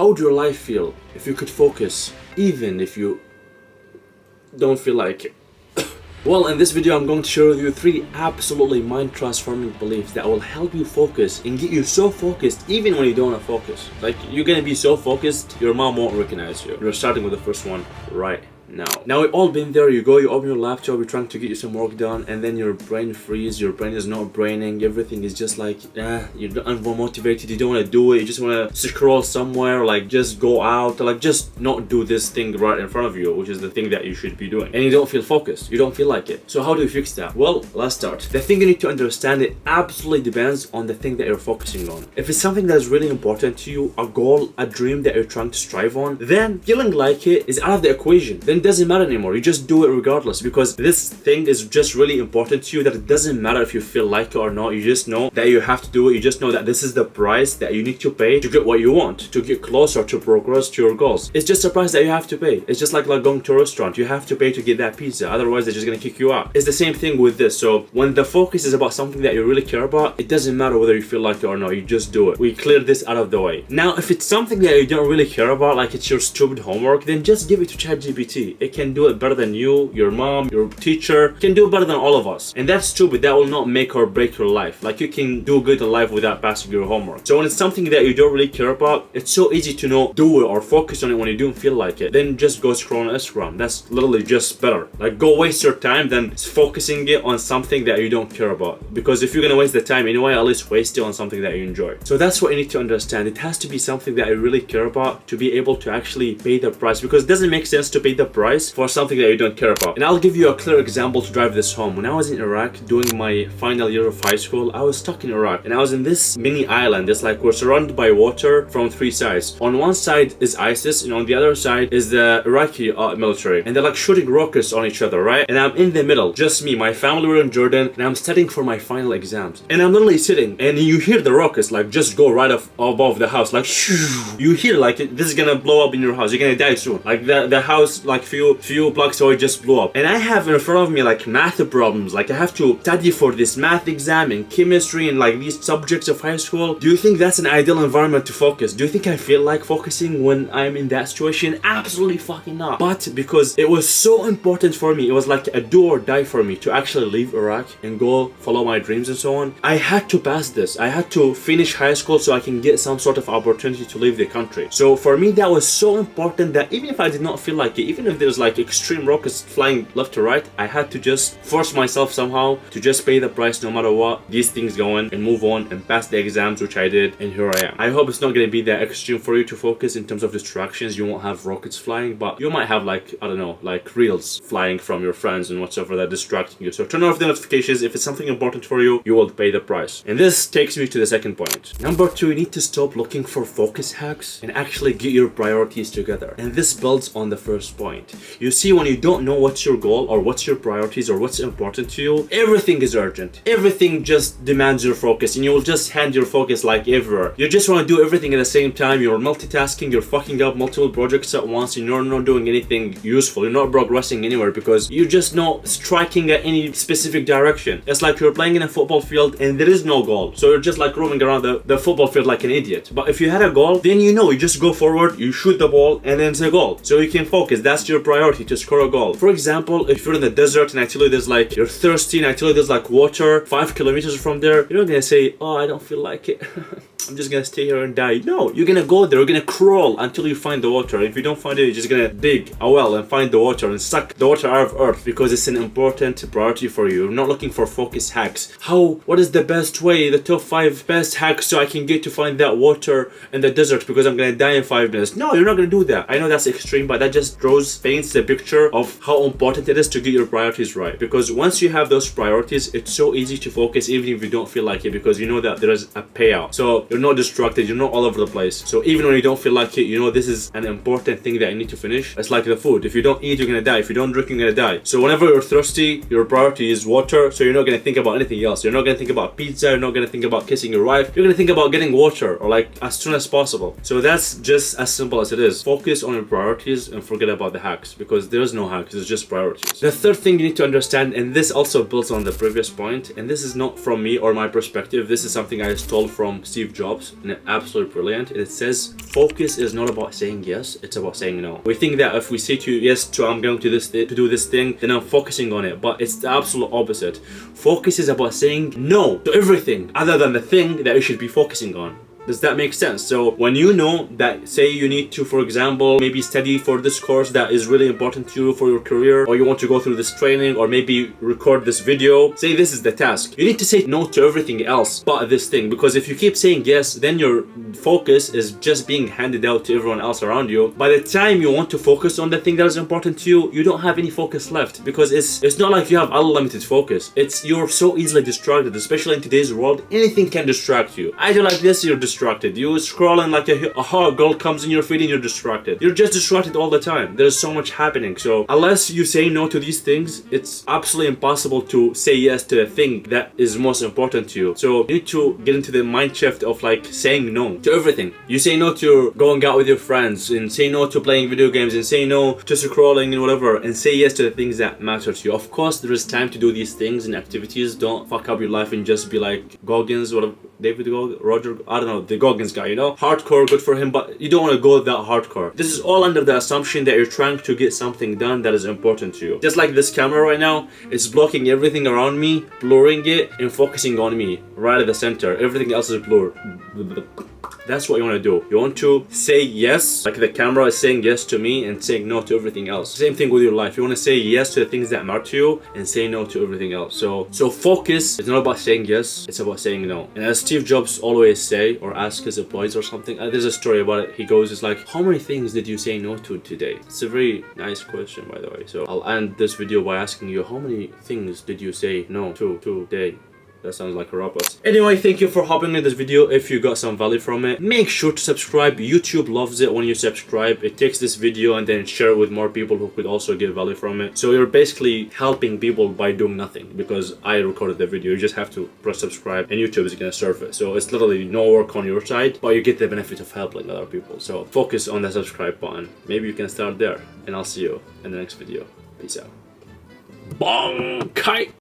How would your life feel if you could focus, even if you don't feel like it? Well, in this video I'm going to share with you 3 absolutely mind transforming beliefs that will help you focus and get you so focused even when you don't want to focus. Like, you're gonna be so focused your mom won't recognize you. We're starting with the first one right now. We've all been there. You go, you open your laptop, you're trying to get you some work done, and then your brain freezes, your brain is not braining, everything is just like, you're unmotivated, you don't want to do it, you just want to scroll somewhere, like just go out, like just not do this thing right in front of you, which is the thing that you should be doing. And you don't feel focused, you don't feel like it. So how do you fix that? Well, let's start. The thing you need to understand, it absolutely depends on the thing that you're focusing on. If it's something that's really important to you, a goal, a dream that you're trying to strive on, then feeling like it is out of the equation. Then it doesn't matter anymore. You just do it regardless, because this thing is just really important to you that it doesn't matter if you feel like it or not. You just know that you have to do it. You just know that this is the price that you need to pay to get what you want, to get closer, to progress to your goals. It's just a price that you have to pay. It's just like going to a restaurant. You have to pay to get that pizza, otherwise they're just gonna kick you out. It's the same thing with this. So when the focus is about something that you really care about, it doesn't matter whether you feel like it or not. You just do it. We cleared this out of the way. Now, if it's something that you don't really care about, like it's your stupid homework, then just give it to ChatGPT. It can do it better than you, your mom, your teacher, can do better than all of us. And that's stupid. That will not make or break your life. Like, you can do good in life without passing your homework. So when it's something that you don't really care about, it's so easy to not do it or focus on it when you don't feel like it. Then just go scroll on Instagram. That's literally just better. Like, go waste your time than focusing it on something that you don't care about. Because if you're gonna waste the time anyway, at least waste it on something that you enjoy. So that's what you need to understand. It has to be something that you really care about to be able to actually pay the price, because it doesn't make sense to pay the price for something that you don't care about. And I'll give you a clear example to drive this home. When I was in Iraq doing my final year of high school, I was stuck in Iraq, and I was in this mini island. It's like we're surrounded by water from 3 sides. On one side is ISIS, and on the other side is the Iraqi military, and they're like shooting rockets on each other, right? And I'm in the middle, just me. My family were in Jordan, and I'm studying for my final exams. And I'm literally sitting, and you hear the rockets like just go right above the house, like shoo. You hear like this is gonna blow up in your house. You're gonna die soon. Like the house, like few blocks away, just blew up. And I have in front of me like math problems. Like, I have to study for this math exam and chemistry and like these subjects of high school. Do you think that's an ideal environment to focus? Do you think I feel like focusing when I'm in that situation? Absolutely fucking not. But because it was so important for me, it was like a do or die for me to actually leave Iraq and go follow my dreams and so on. I had to pass this. I had to finish high school so I can get some sort of opportunity to leave the country. So for me, that was so important that even if I did not feel like it, even if there's like extreme rockets flying left to right, I had to just force myself somehow to just pay the price no matter what, these things going, and move on and pass the exams, which I did, and here I am. I hope it's not going to be that extreme for you to focus in terms of distractions. You won't have rockets flying, but you might have like, I don't know, like reels flying from your friends and whatsoever that distracting you. So turn off the notifications. If it's something important for you, you will pay the price. And this takes me to the second point. Number 2, you need to stop looking for focus hacks and actually get your priorities together. And this builds on the first point. You see, when you don't know what's your goal or what's your priorities or what's important to you, everything is urgent. Everything just demands your focus, and you will just hand your focus like everywhere. You just want to do everything at the same time. You're multitasking, you're fucking up multiple projects at once, and you're not doing anything useful. You're not progressing anywhere because you're just not striking at any specific direction. It's like you're playing in a football field and there is no goal. So you're just like roaming around the football field like an idiot. But if you had a goal, then you know, you just go forward, you shoot the ball, and then it's a goal. So you can focus. That's your priority, to score a goal. For example, if you're in the desert and I tell you there's like, you're thirsty and I tell you there's like water 5 kilometers from there, you're not gonna say, oh, I don't feel like it. I'm just gonna stay here and die. No, you're gonna go there, you're gonna crawl until you find the water. If you don't find it, you're just gonna dig a well and find the water and suck the water out of earth, because it's an important priority for you. You're not looking for focus hacks. What is the best way, the top 5 best hacks so I can get to find that water in the desert because I'm gonna die in 5 minutes? No, you're not gonna do that. I know that's extreme, but that just paints the picture of how important it is to get your priorities right. Because once you have those priorities, it's so easy to focus even if you don't feel like it, because you know that there is a payout. So you're not distracted, you're not all over the place. So even when you don't feel like it, you know this is an important thing that you need to finish. It's like the food. If you don't eat, you're gonna die. If you don't drink, you're gonna die. So whenever you're thirsty, your priority is water, so you're not gonna think about anything else. You're not gonna think about pizza, you're not gonna think about kissing your wife. You're gonna think about getting water, or like as soon as possible. So that's just as simple as it is. Focus on your priorities and forget about the hacks, because there's no hacks, it's just priorities. The third thing you need to understand, and this also builds on the previous point, and this is not from me or my perspective, this is something I stole from Steve Jobs, and it's absolutely brilliant. It says focus is not about saying yes, it's about saying no. We think that if we say to yes to I'm going to do this thing, then I'm focusing on it, but it's the absolute opposite. Focus is about saying no to everything other than the thing that you should be focusing on. Does that make sense? So when you know that, say you need to, for example, maybe study for this course that is really important to you for your career, or you want to go through this training, or maybe record this video, say this is the task. You need to say no to everything else but this thing, because if you keep saying yes, then your focus is just being handed out to everyone else around you. By the time you want to focus on the thing that is important to you, you don't have any focus left, because it's not like you have unlimited focus. You're so easily distracted, especially in today's world. Anything can distract you. I do like this, you're distracted. You scrolling like a hot girl comes in your feed and you're distracted. You're just distracted all the time. There's so much happening. So unless you say no to these things, it's absolutely impossible to say yes to the thing that is most important to you. So you need to get into the mind shift of like saying no to everything. You say no to going out with your friends, and say no to playing video games, and say no to scrolling and whatever, and say yes to the things that matter to you. Of course, there is time to do these things and activities. Don't fuck up your life and just be like Goggins, whatever, David Goggins, Roger, I don't know, the Goggins guy, you know? Hardcore, good for him, but you don't want to go that hardcore. This is all under the assumption that you're trying to get something done that is important to you. Just like this camera right now, it's blocking everything around me, blurring it, and focusing on me, right at the center. Everything else is blurred. That's what you want to do. You want to say yes, like the camera is saying yes to me and saying no to everything else. Same thing with your life. You want to say yes to the things that matter to you and say no to everything else. So focus is not about saying yes, it's about saying no. And as Steve Jobs always say, or ask his employees or something, there's a story about it. He goes, it's like, how many things did you say no to today? It's a very nice question, by the way. So I'll end this video by asking you, how many things did you say no to today? That sounds like a robot. Anyway, thank you for hopping in this video. If you got some value from it, make sure to subscribe. YouTube loves it when you subscribe. It takes this video and then share it with more people who could also get value from it. So you're basically helping people by doing nothing, because I recorded the video. You just have to press subscribe and YouTube is gonna serve it. So it's literally no work on your side, but you get the benefit of helping other people. So focus on the subscribe button. Maybe you can start there, and I'll see you in the next video. Peace out. Bong! Kite!